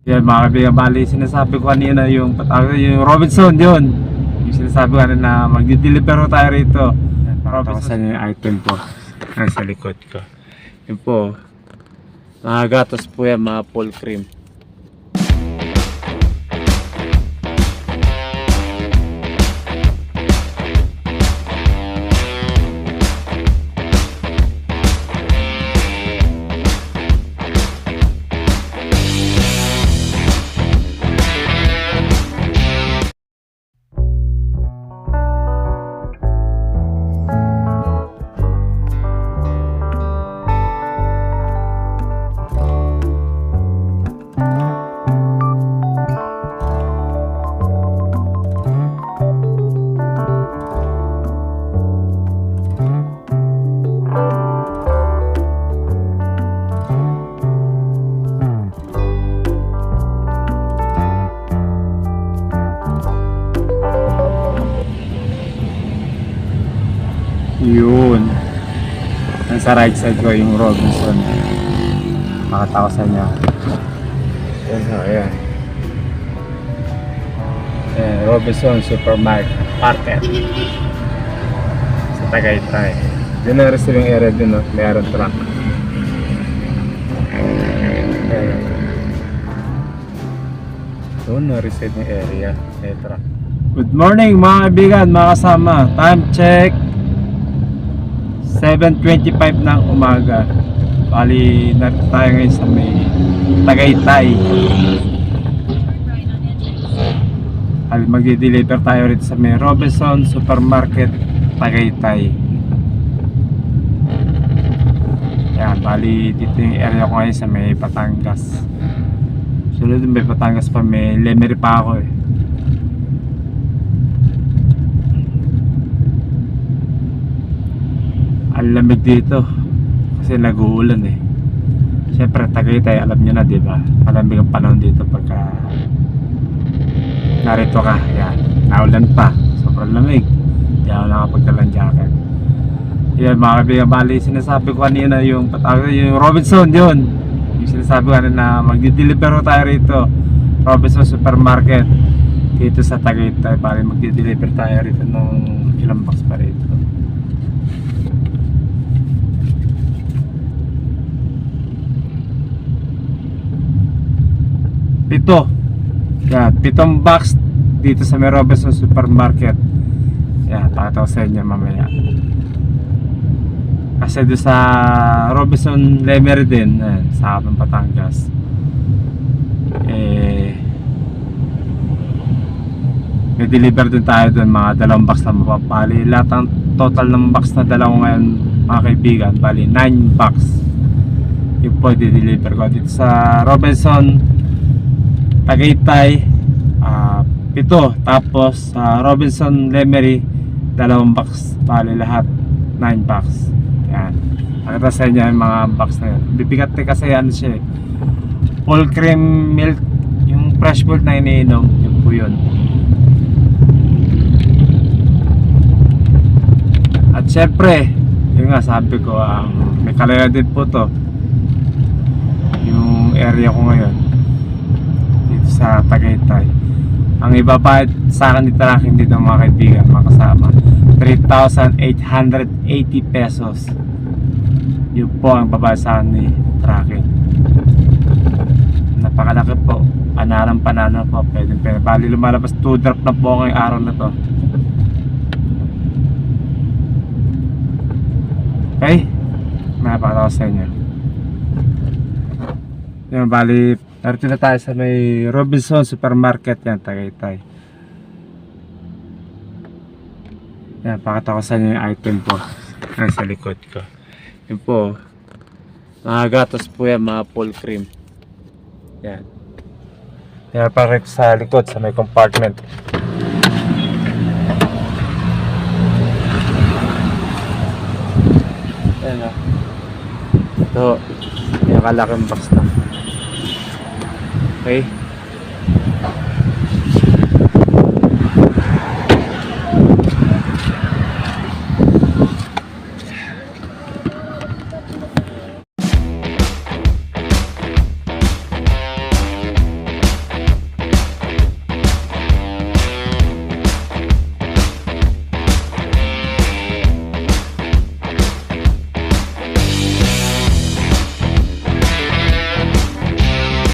Yan mga kaibigan, bali sinasabi ko kanina yung yung Robinson yun. Yung sinasabi ko kanina na magdi-deliver tayo rito. Robinson yung item po nasa likod ko. Yun po, mga gatas po yan, mga full cream. Yun, nasa right side ko yung Robinson. Makatawasan niya. Ayan. Ayan, Robinson Supermarket sa Tagaytay. Doon na receiving area din, no? Mayroon truck. Ayan. Doon na receiving area. May truck. Good morning mga kaibigan, mga kasama. Time check 7:25 ng umaga. Bali, narito tayo ngayon sa may Tagaytay. Bali, magdi-deliver tayo rito sa may Robinson Supermarket Tagaytay. Yan, bali dito yung area ko ngayon sa may Batangas. Sunod may Batangas pa, may Lemery pa ako eh. Ang lamig dito kasi nag-uulan eh. Siyempre Tagaytay, alam nyo na, diba? Malamig ang panahon dito pagka narito ka. Yan, naulan pa, sobrang lamig. Hindi ako nakapagdalang jacket. Yan mga kaibigan, bali sinasabi ko kanina yung Robinson yun. Yung sinasabi ko kanina na magdi-deliver tayo rito, Robinson Supermarket dito sa Tagaytay. Bali magdi-deliver tayo rito ng ilang box pa rito. Pitong box dito sa may Robinson Supermarket. Yan, pakita ko sa inyo mamaya. Kasi doon sa Robinson Lemery din, sa Atong Batangas, may deliver din tayo doon, mga 2 box na mapapali. Lahat ng total ng box na dala ko ngayon mga kaibigan, bali 9 box yung po di-deliver ko dito sa Robinson Tagaytay. 7, tapos sa Robinson Lemery 2 box, bali lahat 9 box. Yan, pakita sa inyo yung mga box na yun. Bibigat kasi ano siya eh, full cream milk, yung fresh milk na iniinom, yun po yun. At syempre yun nga sabi ko, may kalayo din po to yung area ko ngayon sa Tagaytay. Ang ibabayad sa akin ni tracking dito mga kaibigan, mga kasama, 3,880 pesos. Yun po ang babayad sa akin ni tracking. Napakalaki po, panalo po, pwede. Bali lumalabas 2 drop na po ngayong araw na to. Okay, may napakita ko sa inyo. Yung bali, narito na tayo sa may Robinson Supermarket, yan, Tagaytay. Yan, pakita ko sa inyo yung item po nasa likod ko. Yun po, mga gatas po yan, mga full cream. Yan. Yan pa rin sa likod, sa may compartment. Yan o. Ito, yung kalaking box na. Okay.